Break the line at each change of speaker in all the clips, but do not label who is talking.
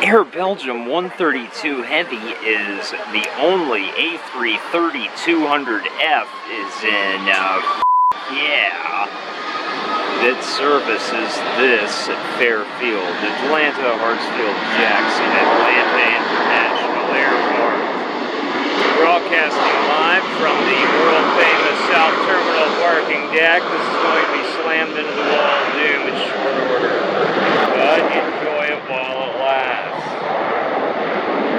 Air Belgium 132 Heavy is the only A330-200F is in, that services this Fairfield, Atlanta, Hartsfield-Jackson, Atlanta International Airport. Broadcasting live from the world-famous South Terminal parking deck. This is going to be slammed into the wall of doom in short order, but enjoy it while it lasts.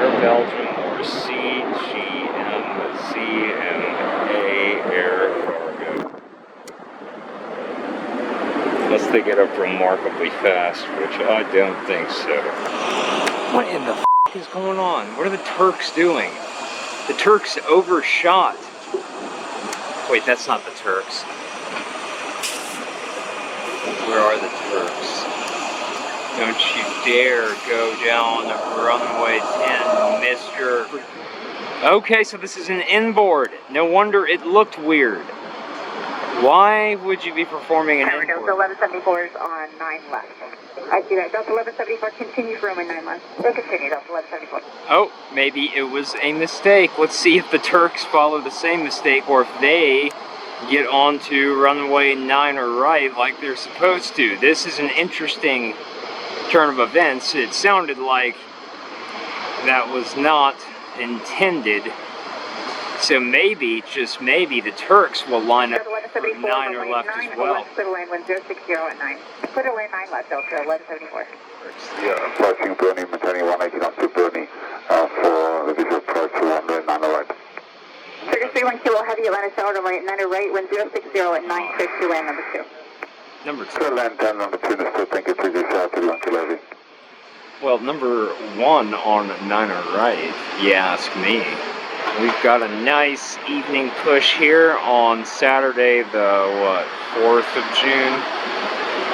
Air Belgium or CGM-CMA Air Cargo. Unless they get up remarkably fast, which I don't think so. What in the f*** is going on? What are the Turks doing? The Turks overshot. Wait, that's not the Turks. Where are the Turks? Don't you dare go down runway 10, mister. Okay, so this is an inboard. No wonder it looked weird. Why would you be performing an inboard?
Delta 1174 is on 9 left. I see that. Delta 1174, continue for room in 9 left. Then continue, Delta 1174.
Oh, maybe it was a mistake. Let's see if the Turks follow the same mistake or if they get onto runway 9 or right like they're supposed to. This is an interesting turn of events. It sounded like that was not intended. So maybe, just maybe, the Turks will line up for 9 or left as well.
Put a lane 1060 at 9. Put a lane 9 left, Delta 1174.
Yeah, approaching Bernie, maintaining 180 knots to Bernie for the visual approach to runway 9 right.
Trigger 31 kilo heavy, Atlanta Tower to right, 9 right, wind 060 at 962, land number 2.
Number 2.
Land 10, number 2, still thank you, 31 kilo heavy.
Well, number 1 on 9 right, you ask me. We've got a nice evening push here on Saturday, the 4th of June,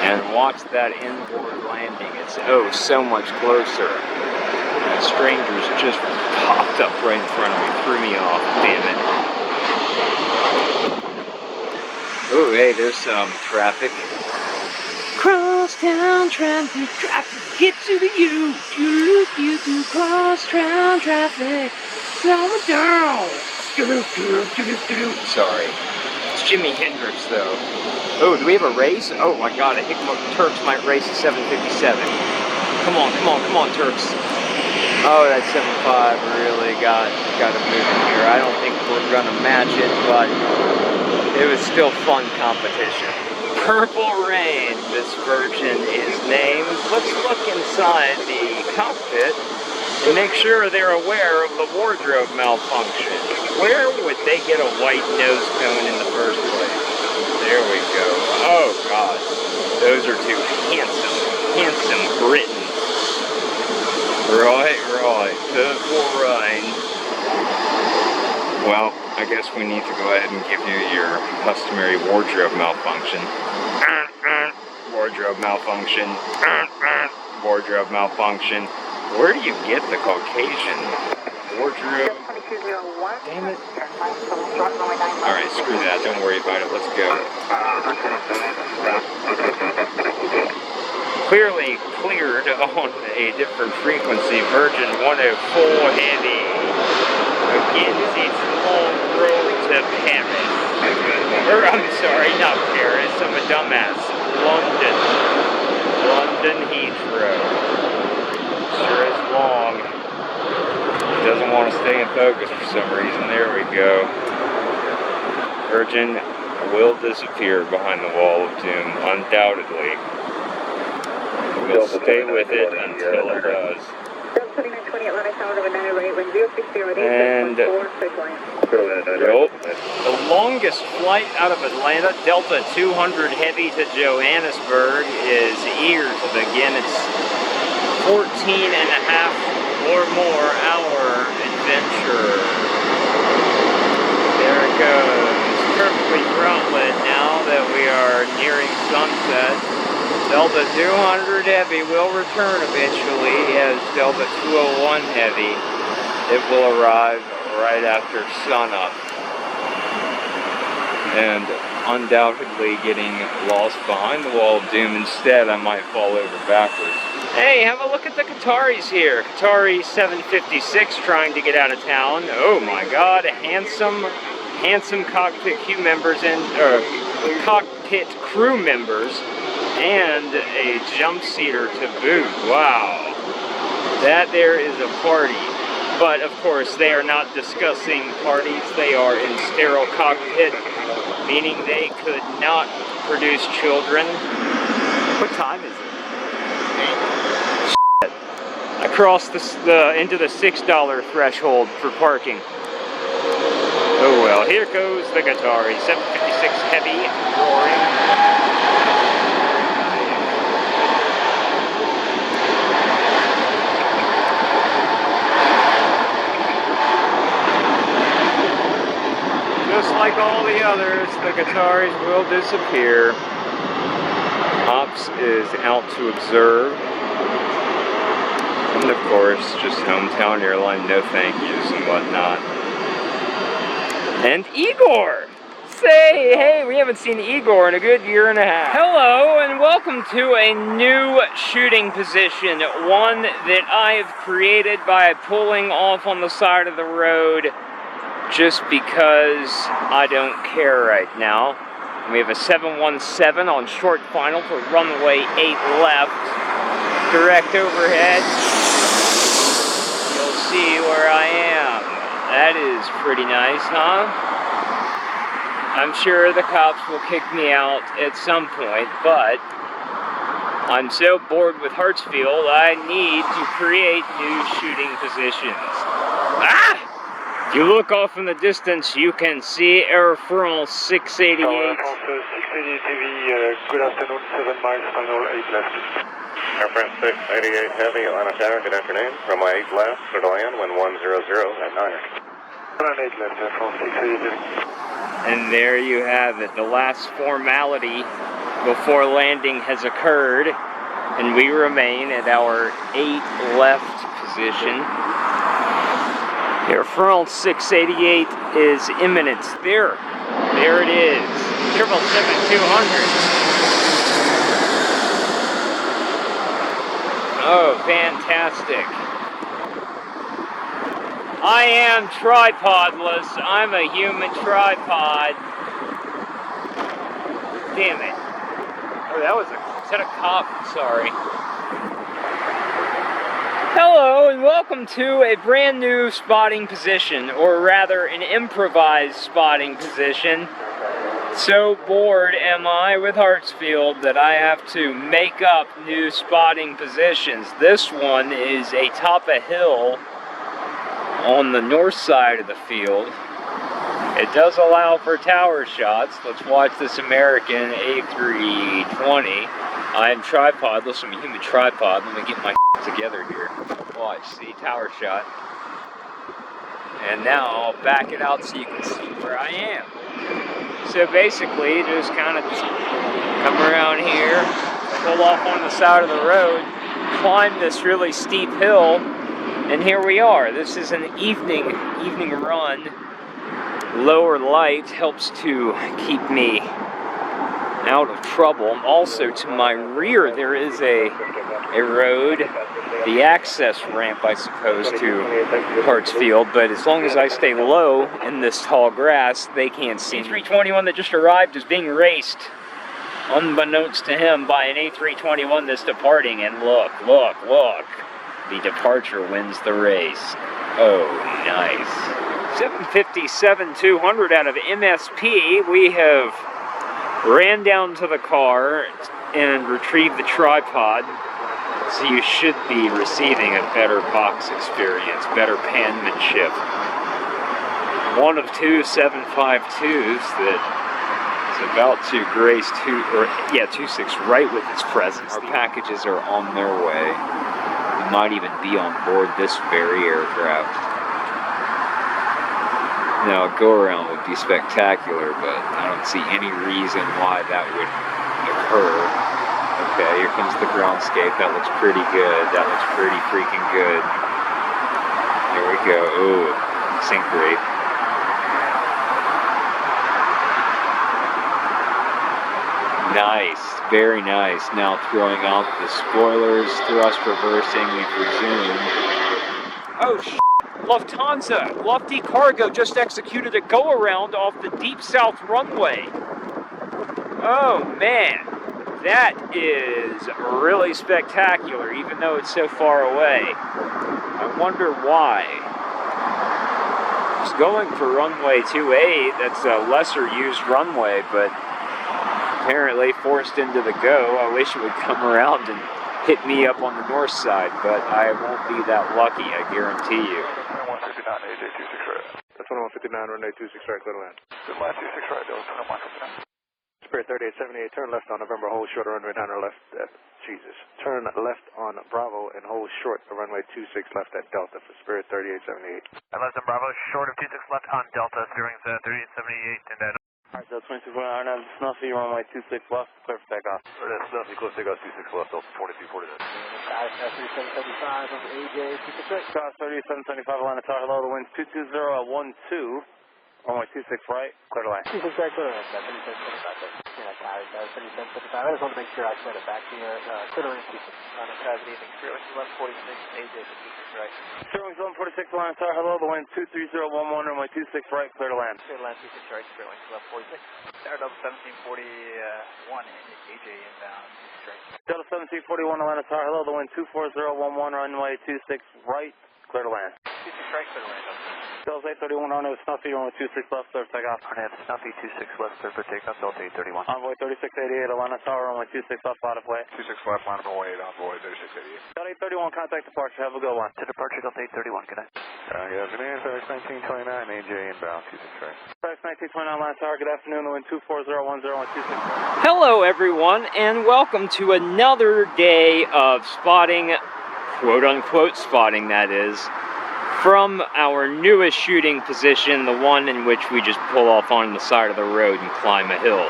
and watch that inboard landing. It's so much closer. That stranger's just popped up right in front of me, threw me off, damn it. Oh, hey, there's some traffic. Crosstown traffic, get to the U, you do crosstown traffic. Slow it down. Sorry. It's Jimi Hendrix, though. Oh, do we have a race? Oh my God, I think Turks might race a 757. Come on, Turks. Oh, that 75 really got to move in here. I don't think we're gonna match it, but it was still fun competition. Purple Rain, this version is named. Let's look inside the cockpit and make sure they're aware of the wardrobe malfunction. Where would they get a white nose cone in the first place? There we go. Oh God, those are two handsome Britons. Right, purple rain. Well, I guess we need to go ahead and give you your customary wardrobe malfunction. Wardrobe malfunction. Wardrobe malfunction. Where do you get the Caucasian wardrobe? Damn it. Alright, screw that. Don't worry about it. Let's go. Clearly cleared on a different frequency. Virgin 104 Heavy. Again, it's a long road to Paris. Or, I'm sorry, not Paris. I'm a dumbass. London Heathrow. Sure is long. Doesn't want to stay in focus for some reason. There we go. Virgin will disappear behind the wall of doom, undoubtedly. We'll stay with it until it does. And nope. The longest flight out of Atlanta, Delta 200 Heavy to Johannesburg, is ears. Again, it's 14.5 or more hour adventure. There it goes. Perfectly frontlit now that we are nearing sunset. Delta 200 Heavy will return eventually as Delta 201 Heavy. It will arrive right after sunup. And undoubtedly getting lost behind the wall of doom. Instead, I might fall over backwards. Hey, have a look at the Qataris here. Qatari 756 trying to get out of town. Oh my God, handsome cockpit crew members cockpit crew members, and a jump seater to boot. Wow, that there is a party. But of course, they are not discussing parties. They are in sterile cockpit, meaning they could not produce children. What time is it? I crossed into the $6 threshold for parking. Oh well, here goes the Qatari 756 heavy roaring. Just like all the others, the Qataris will disappear. Ops is out to observe. And of course, just hometown airline, no thank yous and whatnot. And Igor! Say, hey, we haven't seen Igor in a good year and a half. Hello, and welcome to a new shooting position. One that I have created by pulling off on the side of the road just because I don't care right now. We have a 717 on short final for runway 8 left. Direct overhead. You'll see where I am. That is pretty nice, huh? I'm sure the cops will kick me out at some point, but I'm so bored with Hartsfield, I need to create new shooting positions. Ah! If you look off in the distance, you can see Air France 688.
Air France 688 Heavy, good afternoon, 7 miles, final 8 left.
Air France 688 Heavy, Atlanta Tower, good afternoon. Runway 8 left, clear to land, wind 100 at 9.
8 left, Air France 688 Heavy.
And there you have it, the last formality before landing has occurred, and we remain at our 8 left position. Air France 688 is imminent. There it is, 777-200. Oh, fantastic. I am tripodless. I'm a human tripod. Damn it. Oh, that was is that a cop? Sorry. Hello, and welcome to a brand new spotting position, or rather an improvised spotting position. So bored am I with Hartsfield that I have to make up new spotting positions. This one is atop a hill on the north side of the field. It does allow for tower shots. Let's watch this American A320. I am tripodless. I'm a human tripod. Let me get my together here. Watch, see, tower shot. And now I'll back it out so you can see where I am. So basically, just kind of come around here, pull off on the side of the road, climb this really steep hill, and here we are. This is an evening run. Lower light helps to keep me out of trouble. Also, to my rear, there is a road, the access ramp, I suppose, to Hartsfield, but as long as I stay low in this tall grass, they can't see me. A321 that just arrived is being raced, unbeknownst to him, by an A321 that's departing, and look. The departure wins the race. Oh, nice. 757-200 out of MSP. We have ran down to the car and retrieved the tripod. So you should be receiving a better box experience, better penmanship. One of 2 752s that is about to grace 26 right with its presence. Our packages are on their way. They might even be on board this very aircraft. Now, a go-around would be spectacular, but I don't see any reason why that would occur. Okay, here comes the groundscape. That looks pretty good. That looks pretty freaking good. There we go. Ooh, sync rate. Nice. Very nice. Now throwing out the spoilers, thrust reversing, we've resumed. Oh, Lufthansa, Lofty Cargo just executed a go-around off the Deep South runway. Oh man, that is really spectacular, even though it's so far away. I wonder why. It's going for runway 28, that's a lesser used runway, but apparently forced into the go. I wish it would come around and hit me up on the north side, but I won't be that lucky, I guarantee you.
159, AJ26 right. That's 159, runway 26 right, clear to land. Good line, 26 right, that was 159. Spirit 3878, turn left on November, hold short, runway 9 left at, Jesus. Turn left on Bravo and hold short, runway 26 left at Delta for Spirit 3878.
And left on Bravo, short of 26 left on Delta, steering 3878, and then... Alright, so 26 1 Snuffy, runway 26 left, clear for takeoff.
That's Snuffy, close takeoff, 26 left, Delta 4249.
Guys, 3775 over AJ 26. Cross 3775, Atlanta Tower, hello, the wind's 220 at 12. Runway 26 right, clear to land. 26 right, clear to land, 3775. Yeah, guys, 3775. I just want to make sure I set it back to you. Clear to land, 26. On a good evening, Spirit 1146, AJ 26 right. Spirit 1146, Atlanta Tower, hello, the wind 23011, runway 26 right, clear to land. Clear to land, 26 right, Spirit 1146. Delta 1741, AJ inbound, 26 right. Delta 1741, Atlanta Tower, hello, the wind 24011, runway 26 right, clear to land. 26 right, clear to land. Delta 831, Arno, Snuffy, runway 26 left, clear for takeoff. Arno, Snuffy, 26 left, clear for takeoff, Delta 831. Envoy 3688, Atlanta Tower, runway 26 left, line of way.
26 left, line of way, envoy 3688.
Delta 831, contact departure, have a good one. To departure, Delta 831, good night.
Good afternoon, FedEx 1929, AJ inbound, 26 right.
FedEx 1929, Atlanta Tower, good afternoon, the wind 24010, 26 right.
Hello everyone, and welcome to another day of spotting, quote-unquote spotting that is, from our newest shooting position, the one in which we just pull off on the side of the road and climb a hill.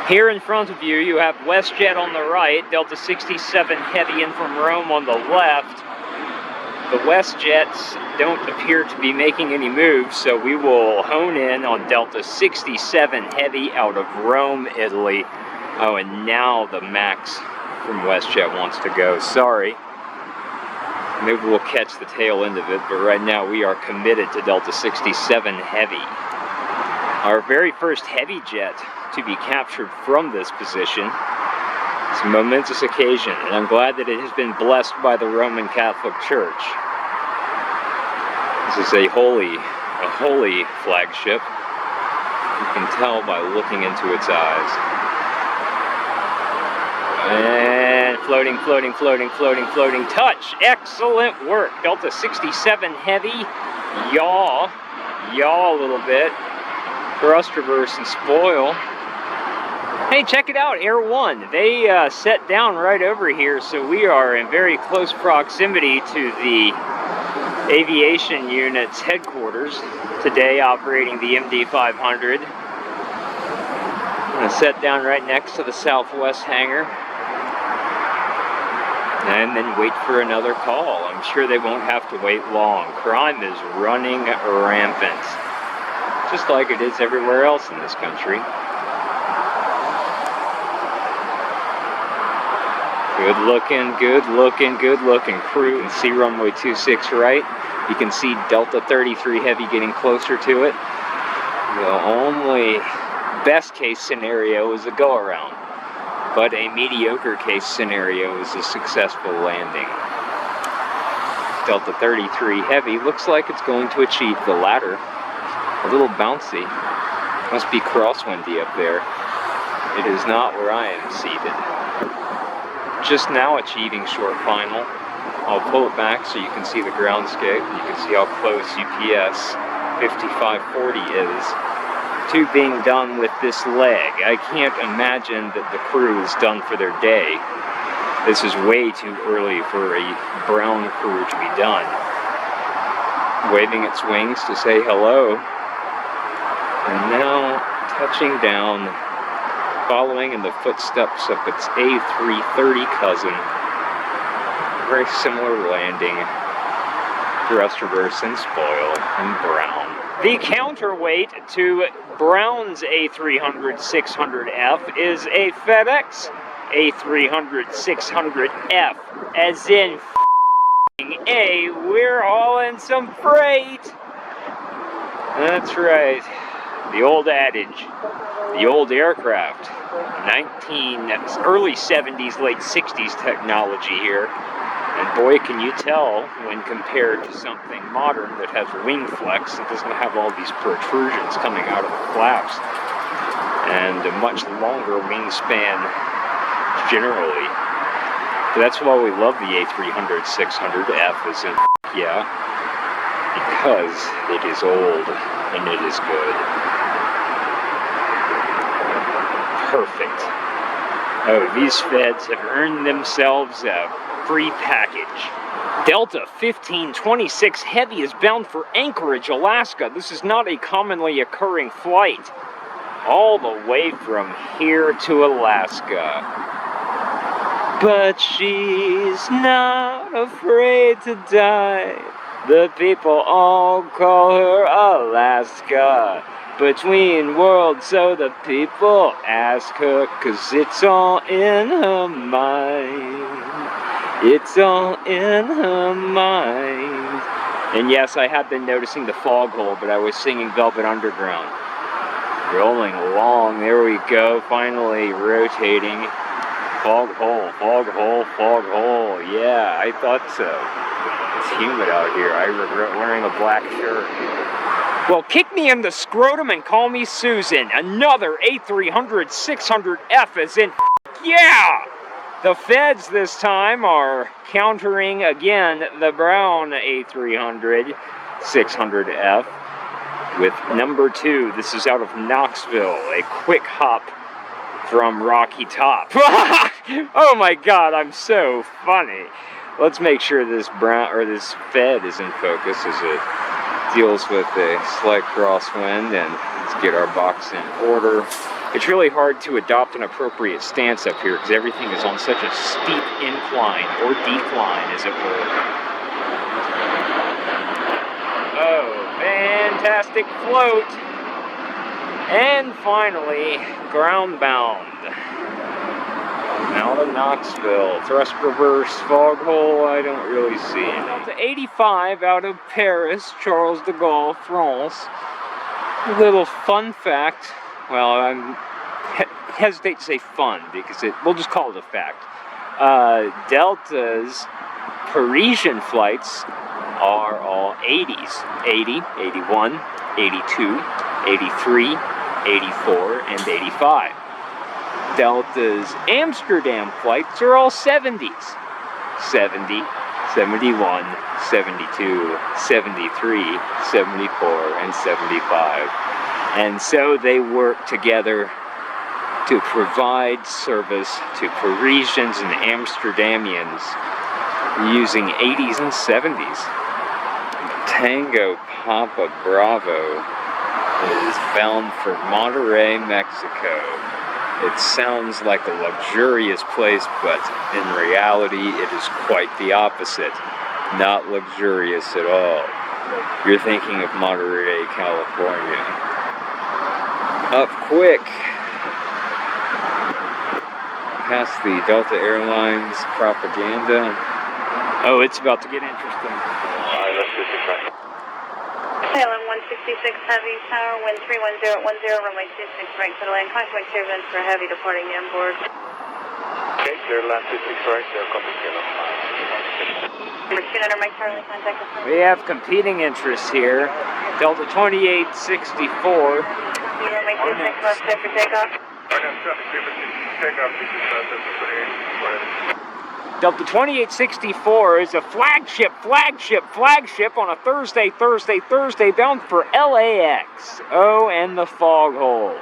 Here in front of you, you have WestJet on the right, Delta 67 Heavy in from Rome on the left. The WestJets don't appear to be making any moves, so we will hone in on Delta 67 Heavy out of Rome, Italy. Oh, and now the Max from WestJet wants to go. Sorry. Maybe we'll catch the tail end of it, but right now we are committed to Delta 67 Heavy. Our very first heavy jet to be captured from this position. It's a momentous occasion, and I'm glad that it has been blessed by the Roman Catholic Church. This is a holy flagship. You can tell by looking into its eyes. And floating, floating, floating, floating, floating. Touch! Excellent work. Delta 67 Heavy. Yaw a little bit. Thrust reverse and spoil. Hey, check it out, Air 1. They set down right over here, so we are in very close proximity to the aviation unit's headquarters. Today operating the MD-500. I'm going to set down right next to the Southwest hangar. And then wait for another call. I'm sure they won't have to wait long. Crime is running rampant. Just like it is everywhere else in this country. Good looking, good looking, good looking crew. You can see runway 26 right. You can see Delta 33 Heavy getting closer to it. The only best case scenario is a go around. But a mediocre case scenario is a successful landing. Delta 33 Heavy looks like it's going to achieve the latter. A little bouncy. Must be crosswindy up there. It is not where I am seated. Just now achieving short final. I'll pull it back so you can see the groundscape. You can see how close UPS 5540 is to being done with this leg. I can't imagine that the crew is done for their day. This is way too early for a brown crew to be done. Waving its wings to say hello. And now touching down, following in the footsteps of its A330 cousin. Very similar landing. Thrust reverse and spoil and brown. The counterweight to Brown's A300 600F is a FedEx A300 600F, as in A, we're hauling some freight. That's right. The old adage, the old aircraft. Early 70s, late 60s technology here. And boy, can you tell when compared to something modern that has wing flex, it doesn't have all these protrusions coming out of the flaps. And a much longer wingspan generally. So that's why we love the A300 600F, as in, yeah, because it is old and it is good. Perfect. Oh, these feds have earned themselves a free package. Delta 1526 Heavy is bound for Anchorage, Alaska. This is not a commonly occurring flight. All the way from here to Alaska. But she's not afraid to die. The people all call her Alaska. Between worlds, so the people ask her, 'cause it's all in her mind. It's all in her mind. And yes, I have been noticing the fog hole, but I was singing Velvet Underground. Rolling along, there we go, finally rotating. Fog hole, fog hole, fog hole. Yeah, I thought so. It's humid out here. I regret wearing a black shirt. Well, kick me in the scrotum and call me Susan. Another A300 600F as in, yeah! The feds this time are countering again the brown A300 600F with number 2. This is out of Knoxville, a quick hop from Rocky Top. Oh my God, I'm so funny. Let's make sure this this Fed is in focus as it deals with a slight crosswind, and let's get our box in order. It's really hard to adopt an appropriate stance up here because everything is on such a steep incline, or decline as it were. Oh, fantastic float. And finally, ground bound. Out of Knoxville. Thrust reverse, fog hole, I don't really see it. Delta 85 out of Paris, Charles de Gaulle, France. A little fun fact. Well, I hesitate to say fun because we'll just call it a fact. Delta's Parisian flights are all 80s. 80, 81, 82, 83, 84, and 85. Delta's Amsterdam flights are all 70s. 70, 71, 72, 73, 74, and 75. And so they work together to provide service to Parisians and Amsterdamians using 80s and 70s. Tango Papa Bravo is bound for Monterrey, Mexico. It sounds like a luxurious place, but in reality, it is quite the opposite. Not luxurious at all. You're thinking of Monterey, California. Up quick. Past the Delta Airlines propaganda. Oh, it's about to get interesting.
KLM 166 Heavy, tower, wind 310 runway 26 right, clear land, contact turbulence for Heavy departing inboard.
Okay, clear land 26 right, they're coming in.
Number 200, Mike Charlie, contact us.
We have competing interests here. Delta 2864.
Runway 26 left, clear for takeoff.
Delta 2864 is a flagship on a Thursday bound for LAX. Oh, and the fog hole.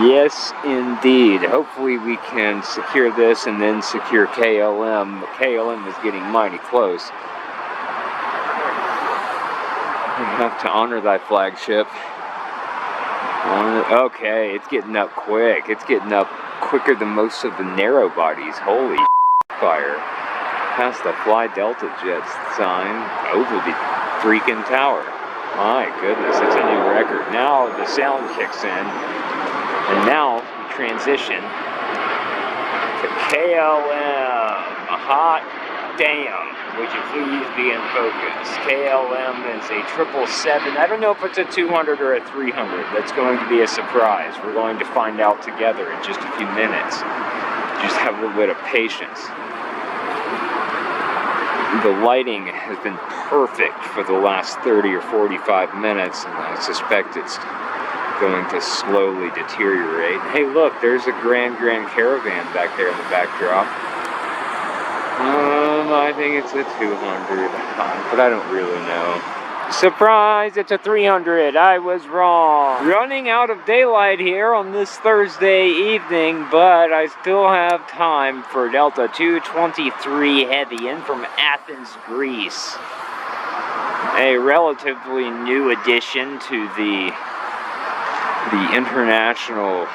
Yes, indeed. Hopefully we can secure this and then secure KLM. KLM is getting mighty close. We have to honor thy flagship. Okay, it's getting up quick. It's getting up quicker than most of the narrow bodies. Holy fire. Past the Fly Delta Jets sign over the freaking tower. My goodness, it's a new record. Now the sound kicks in, and now we transition KLM, hot damn. Would you please be in focus? KLM is a 777. I don't know if it's a 200 or a 300. That's going to be a surprise. We're going to find out together in just a few minutes. Just have a little bit of patience. The lighting has been perfect for the last 30 or 45 minutes, and I suspect it's going to slowly deteriorate. Hey, look, there's a Grand Caravan back there in the backdrop. I think it's a 200, but I don't really know. Surprise, it's a 300. I was wrong. Running out of daylight here on this Thursday evening, but I still have time for Delta 223 Heavy in from Athens, Greece. A relatively new addition to the international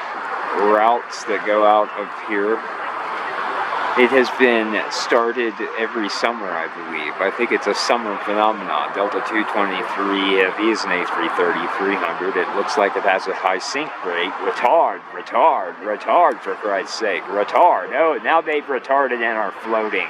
routes that go out of here. It has been started every summer, I believe. I think it's a summer phenomenon. Delta 223 Heavy is an A330-300. It looks like it has a high sink rate. Retard, for Christ's sake. Retard. Oh, now they've retarded and are floating.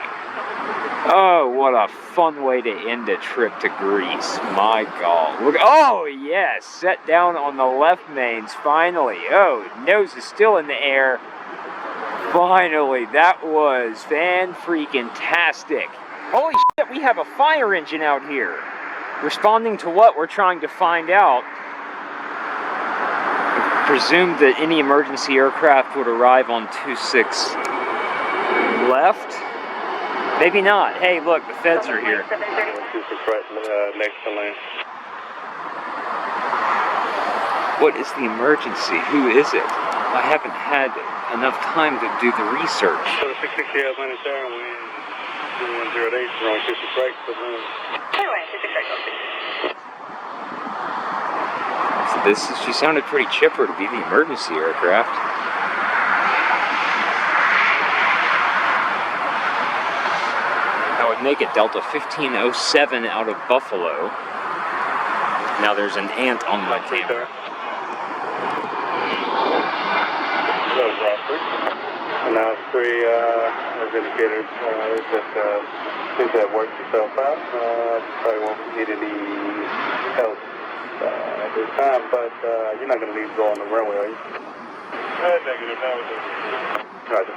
Oh, what a fun way to end a trip to Greece. My God. Look. Oh, yes. Set down on the left mains, finally. Oh, nose is still in the air. Finally, that was fan-freaking-tastic. Holy shit, we have a fire engine out here. Responding to what? We're trying to find out. I presumed that any emergency aircraft would arrive on 26 left. Maybe not. Hey, look, the feds are here.
26 right, next to lane.
What is the emergency? Who is it? I haven't had enough time to do the research.
So the 660 Atlanta Tower, wind 2108, runway 26 right,
Anyway, 26 right,
So she sounded pretty chipper to be the emergency aircraft. That would make it Delta 1507 out of Buffalo. Now there's an ant on my camera.
And now 3 as indicated, seems to have worked itself out. Probably won't need any help at this time, but you're not going to leave go on the runway, are you? Negative, that was it. Roger.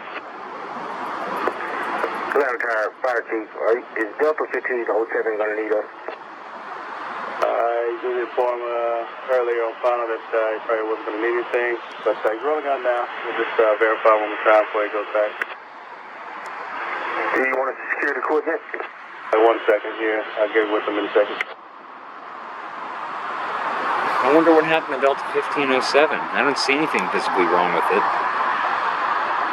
Atlanta Tower, Fire Chief, is Delta 1507 going to need us?
I did inform earlier on final that he probably wasn't going to need anything, but he's rolling out now. We'll just verify one more time before he goes back.
Do you want us to secure the equipment?
1 second here. I'll get with him in a second.
I wonder what happened to Delta 1507. I don't see anything visibly wrong with it.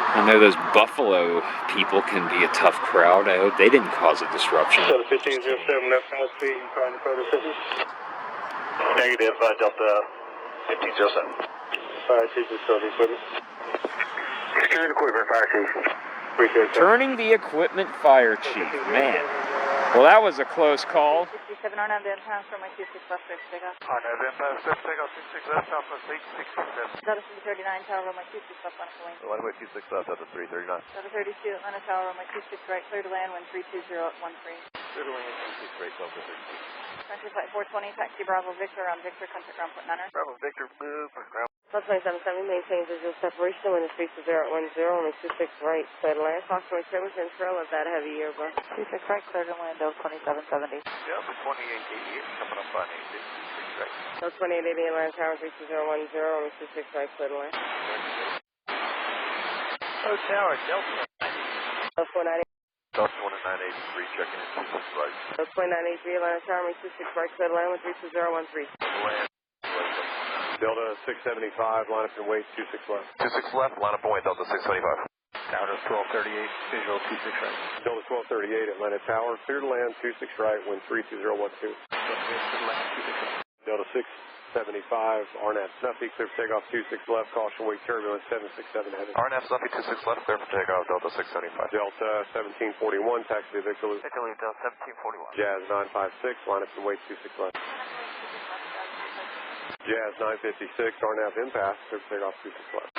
I know those Buffalo people can be a tough crowd. I hope they didn't cause a disruption.
So the 1507 left side speed, trying to further assistance? Negative, Delta 1507. Fire Chief, is still the equipment.
Secure the equipment, Fire Chief.
Appreciate it.
Turning the equipment, Fire Chief. Man. Well, that was a close call.
67 RNAV downtown from my 26 left, clear for takeoff.
RNAV inbound, step takeoff 26 left, Southwest 867.
Delta 339 tower, runway 26 left, on to lane.
Runway 26 left, Delta 339.
Delta 32 Atlanta tower, runway 26 right, clear to land, wind 320 at 13.
Clear to land, 26 right, Delta 32.
Country flight 420, taxi Bravo Victor on Victor, contact ground point 9er.
Bravo Victor, move, ground.
Plus 2770, maintain visual separation, wind is 320 at 10, only 26 right, clear to land. Approximately 7 control of that heavy airbus. 26 right, clear to land, Delta 2770.
Yeah, the 2888, coming up on 856 right.
Delta 2880, Atlanta tower, 32010, only 26 right, clear to land.
Oh, tower, Delta.
Delta 490.
Delta 1983, checking in 26 right.
Delta 2983, Atlanta tower, 26 right, clear to land, with 32013.
Land.
Delta 675, line up and wait, 26 left.
26 left, line up and wait, Delta 675.
Down to 1238, visual 26 right.
Delta 1238, Atlanta Tower, clear to land, 26 right, wind 32012. Delta 675, RNAV Snuffy, clear for takeoff, 26 left, caution wake turbulence, 767 heading.
RNAV Snuffy 26 left, clear for takeoff, Delta 675.
Delta 1741, taxi to Victor Loop.
Victor Loop, Delta 1741.
Jazz 956, line up and wait, 26 left. Jazz 956, RNAV impasse, clear for takeoff, 26 left.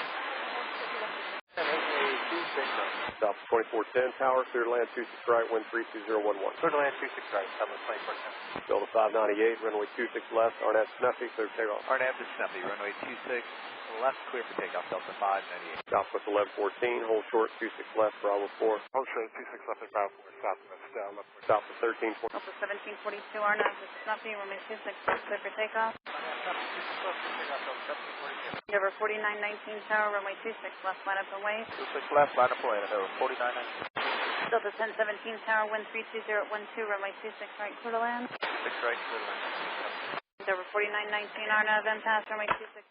South 2410 tower, clear to land 26 right, wind 32011.
Clear to land 26 right, South 2410.
Delta 598, runway 26 left, Arnett Snuffy, clear for takeoff.
Arnett to Snuffy, runway 26 left, clear for takeoff, Delta 598.
Southwest 1114, hold short 26 left, Bravo 4.
Hold short 26 left at Bravo 4, southwest, left.
Southwest 1320.
Delta 1742, Arnett to Snuffy, runway 26 left, clear for takeoff. Over 4919 tower, runway 26 left, line up and wait.
26 left, line up and wait, over 4919.
Delta 1017 tower, wind 32012, runway 26 right, clear to land.
26 right, clear to land.
Over 4919 Arnav, impasse, runway 26.